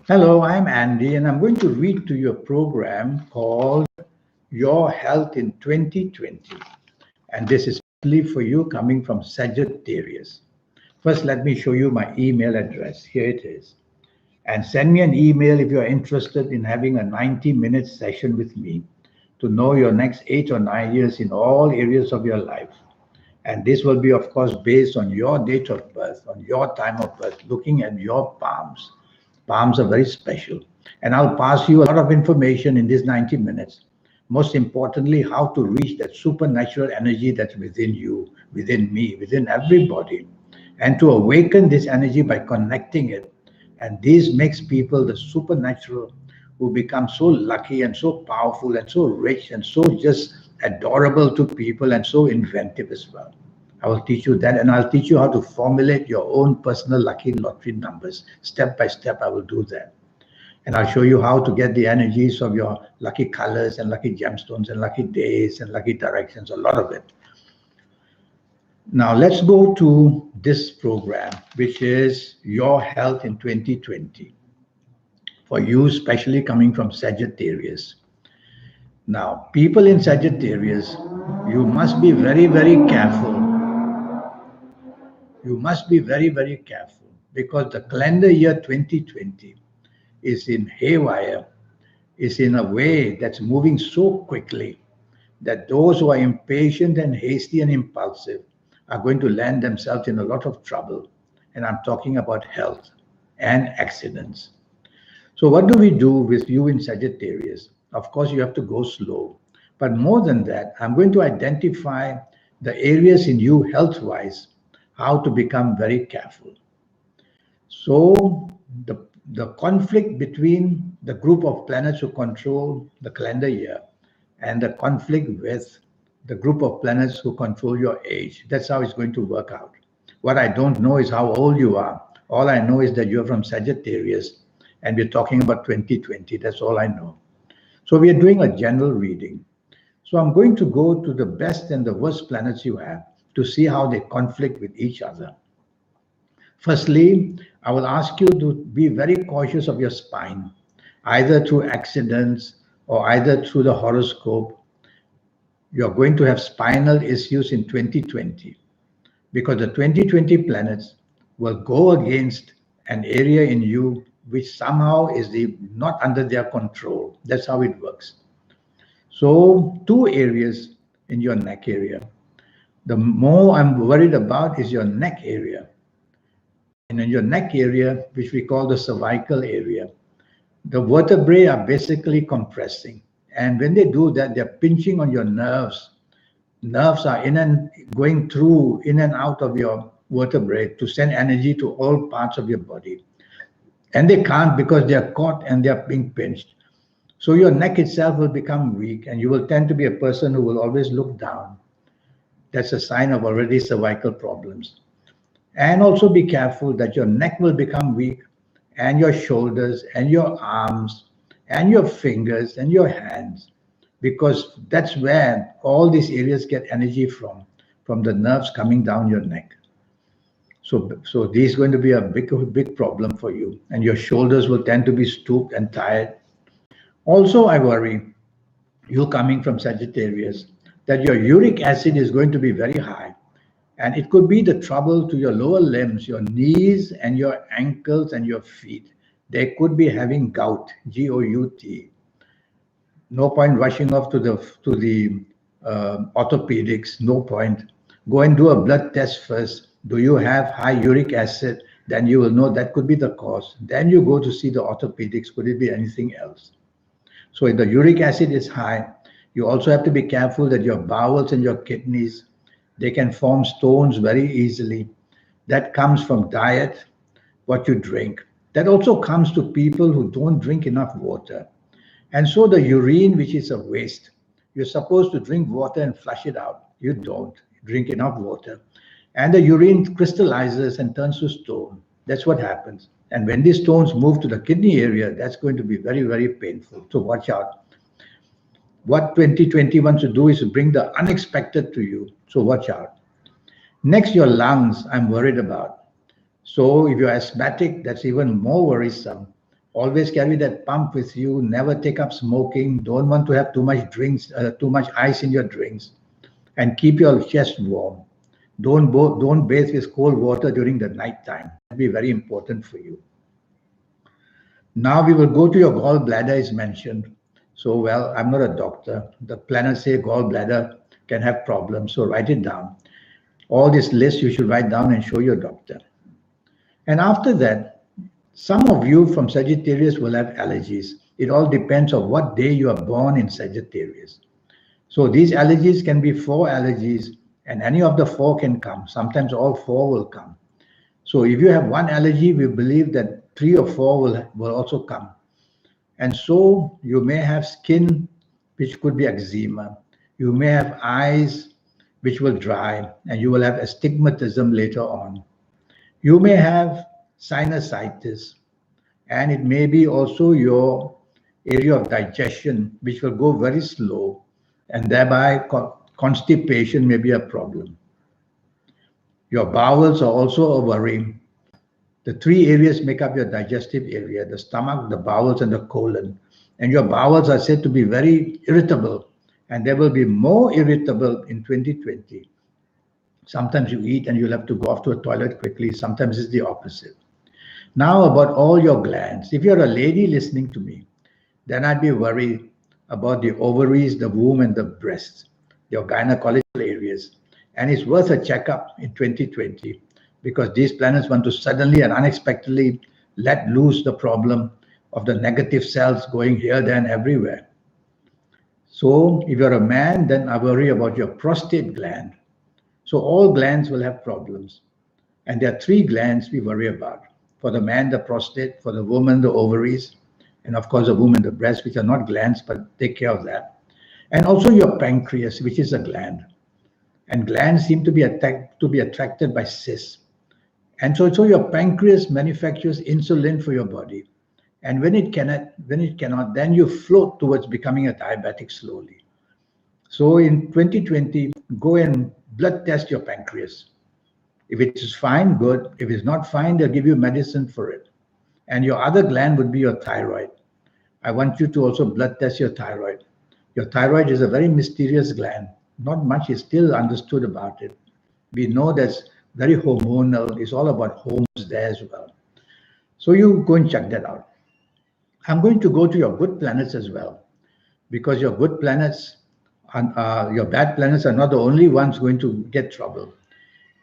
Hello, I'm Andy, and I'm going to read to you a program called Your Health in 2020. And this is especially for you coming from Sagittarius. First, let me show you my email address. Here it is. And send me an email if you're interested in having a 90-minute session with me to know your next 8 or 9 years in all areas of your life. And this will be, of course, based on your date of birth, on your time of birth, looking at your palms. Palms are very special. And I'll pass you a lot of information in these 90 minutes. Most importantly, how to reach that supernatural energy that's within you, within me, within everybody, and to awaken this energy by connecting it. And this makes people the supernatural who become so lucky and so powerful and so rich and so just adorable to people and so inventive as well. I will teach you that, and I'll teach you how to formulate your own personal lucky lottery numbers. Step by step, I will do that. And I'll show you how to get the energies of your lucky colors and lucky gemstones and lucky days and lucky directions, a lot of it. Now, let's go to this program, which is Your Health in 2020, for you, especially coming from Sagittarius. Now, people in Sagittarius, you must be very, very careful. You must be very, very careful because the calendar year 2020 is in haywire, is in a way that's moving so quickly that those who are impatient and hasty and impulsive are going to land themselves in a lot of trouble. And I'm talking about health and accidents. So, what do we do with you in Sagittarius? Of course, you have to go slow. But more than that, I'm going to identify the areas in you health wise, how to become very careful. So, the conflict between the group of planets who control the calendar year and the conflict with the group of planets who control your age. That's how it's going to work out. What I don't know is how old you are. All I know is that you're from Sagittarius and we're talking about 2020. That's all I know. So we are doing a general reading. So I'm going to go to the best and the worst planets you have to see how they conflict with each other. Firstly, I will ask you to be very cautious of your spine, either through accidents or either through the horoscope. You're going to have spinal issues in 2020 because the 2020 planets will go against an area in you which somehow is not under their control. That's how it works. So, two areas in your neck area. The more I'm worried about is your neck area. And in your neck area, which we call the cervical area, the vertebrae are basically compressing. And when they do that, they're pinching on your nerves. Nerves are going through, in and out of your vertebrae to send energy to all parts of your body. And they can't because they are caught and they are being pinched. So your neck itself will become weak and you will tend to be a person who will always look down. That's a sign of already cervical problems. And also be careful that your neck will become weak and your shoulders and your arms and your fingers and your hands, because that's where all these areas get energy from the nerves coming down your neck. So this is going to be a big problem for you, and your shoulders will tend to be stooped and tired. Also, I worry, you coming from Sagittarius, that your uric acid is going to be very high. And it could be the trouble to your lower limbs, your knees and your ankles and your feet. They could be having gout, Gout. No point rushing off to the orthopedics. No point. Go and do a blood test first. Do you have high uric acid? Then you will know that could be the cause. Then you go to see the orthopedics. Could it be anything else? So if the uric acid is high, you also have to be careful that your bowels and your kidneys, they can form stones very easily. That comes from diet, what you drink. That also comes to people who don't drink enough water. And so the urine, which is a waste, you're supposed to drink water and flush it out. You don't drink enough water. And the urine crystallizes and turns to stone. That's what happens. And when these stones move to the kidney area, that's going to be very, very painful. So watch out. What 2020 wants to do is to bring the unexpected to you. So watch out. Next, your lungs, I'm worried about. So if you're asthmatic, that's even more worrisome. Always carry that pump with you. Never take up smoking. Don't want to have too much drinks, too much ice in your drinks, and keep your chest warm. Don't bathe with cold water during the night time. That'll be very important for you. Now we will go to your gallbladder is mentioned. So, well, I'm not a doctor. The planets say gallbladder can have problems. So write it down. All this list you should write down and show your doctor. And after that, some of you from Sagittarius will have allergies. It all depends on what day you are born in Sagittarius. So these allergies can be 4 allergies, and any of the 4 can come. Sometimes all 4 will come. So if you have one allergy, we believe that 3 or 4 will also come. And so you may have skin, which could be eczema. You may have eyes, which will dry, and you will have astigmatism later on. You may have sinusitis, and it may be also your area of digestion, which will go very slow, and thereby constipation may be a problem. Your bowels are also a worry. The 3 areas make up your digestive area: the stomach, the bowels, and the colon. And your bowels are said to be very irritable, and they will be more irritable in 2020. Sometimes you eat and you'll have to go off to a toilet quickly. Sometimes it's the opposite. Now about all your glands. If you're a lady listening to me, then I'd be worried about the ovaries, the womb, and the breasts, your gynecological areas. And it's worth a checkup in 2020 because these planets want to suddenly and unexpectedly let loose the problem of the negative cells going here, there, and everywhere. So if you're a man, then I worry about your prostate gland. So all glands will have problems. And there are 3 glands we worry about. For the man, the prostate; for the woman, the ovaries; and of course, the woman, the breast, which are not glands, but take care of that. And also your pancreas, which is a gland. And glands seem to be attracted by cysts. And so your pancreas manufactures insulin for your body. And when it cannot, then you float towards becoming a diabetic slowly. So in 2020, go and blood test your pancreas. If it is fine, good. If it's not fine, they'll give you medicine for it. And your other gland would be your thyroid. I want you to also blood test your thyroid. Your thyroid is a very mysterious gland. Not much is still understood about it. We know that's very hormonal. It's all about hormones there as well. So you go and check that out. I'm going to go to your good planets as well, because your good planets and your bad planets are not the only ones going to get trouble.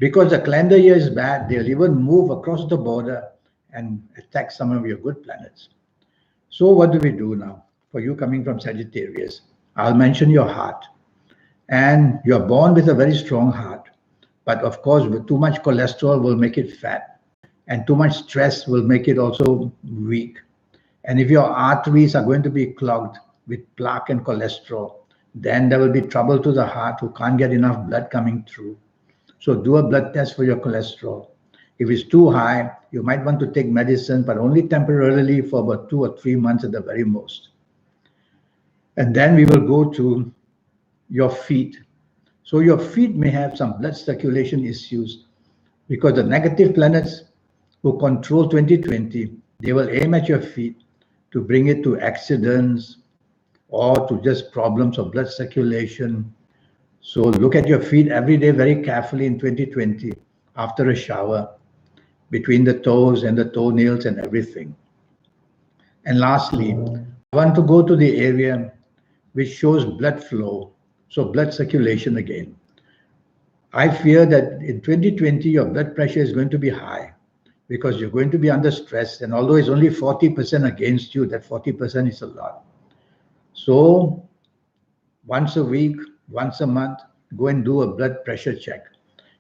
Because the calendar year is bad, they'll even move across the border and attack some of your good planets. So what do we do now? For you coming from Sagittarius, I'll mention your heart. And you're born with a very strong heart. But of course, with too much cholesterol will make it fat. And too much stress will make it also weak. And if your arteries are going to be clogged with plaque and cholesterol, then there will be trouble to the heart who can't get enough blood coming through. So do a blood test for your cholesterol. If it's too high, you might want to take medicine, but only temporarily for about 2 or 3 months at the very most. And then we will go to your feet. So your feet may have some blood circulation issues because the negative planets who control 2020, they will aim at your feet to bring it to accidents or to just problems of blood circulation. So look at your feet every day very carefully in 2020 after a shower, between the toes and the toenails and everything. And lastly, I want to go to the area which shows blood flow, so blood circulation again. I fear that in 2020, your blood pressure is going to be high because you're going to be under stress. And although it's only 40% against you, that 40% is a lot. So once a week, once a month, go and do a blood pressure check.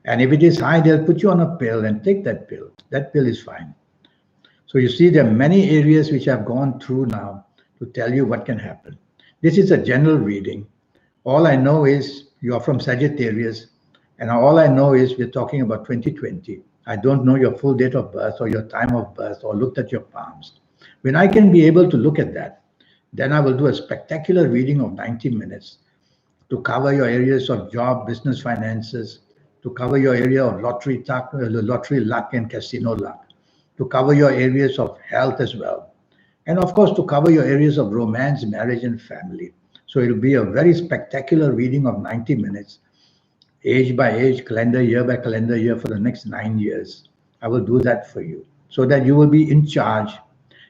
And if it is high, they'll put you on a pill and take that pill. That pill is fine. So you see, there are many areas which I've gone through now to tell you what can happen. This is a general reading. All I know is you are from Sagittarius, and all I know is we're talking about 2020. I don't know your full date of birth or your time of birth or looked at your palms. When I can be able to look at that, then I will do a spectacular reading of 90 minutes to cover your areas of job, business, finances, to cover your area of lottery luck and casino luck, to cover your areas of health as well. And of course, to cover your areas of romance, marriage, and family. So it'll be a very spectacular reading of 90 minutes, age by age, calendar year by calendar year for the next 9 years. I will do that for you so that you will be in charge.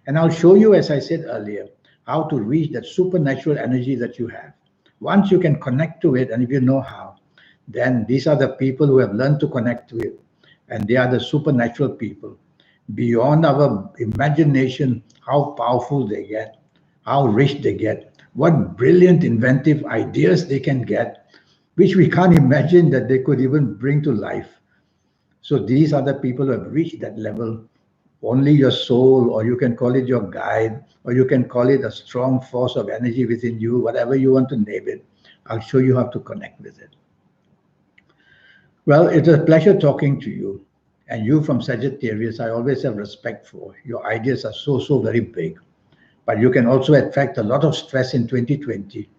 And I'll show you, as I said earlier, how to reach that supernatural energy that you have. Once you can connect to it, and if you know how, then these are the people who have learned to connect to it. And they are the supernatural people. Beyond our imagination, how powerful they get, how rich they get, what brilliant inventive ideas they can get, which we can't imagine that they could even bring to life. So these are the people who have reached that level. Only your soul, or you can call it your guide, or you can call it a strong force of energy within you, whatever you want to name it. I'll show you how to connect with it. Well, it's a pleasure talking to you. And you from Sagittarius, I always have respect for. Your ideas are so very big. But you can also attract a lot of stress in 2020.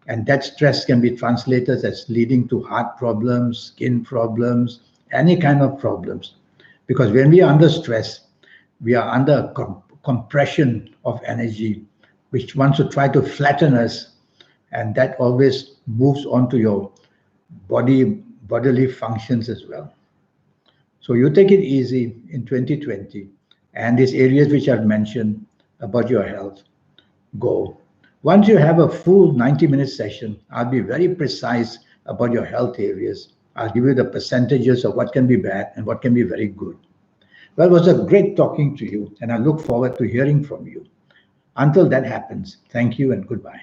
And that stress can be translated as leading to heart problems, skin problems, any kind of problems. Because when we are under stress, we are under compression of energy, which wants to try to flatten us. And that always moves on to your bodily functions as well. So you take it easy in 2020. And these areas which I've mentioned about your health, go. Once you have a full 90-minute session, I'll be very precise about your health areas. I'll give you the percentages of what can be bad and what can be very good. Well, it was a great talking to you, and I look forward to hearing from you. Until that happens, thank you and goodbye.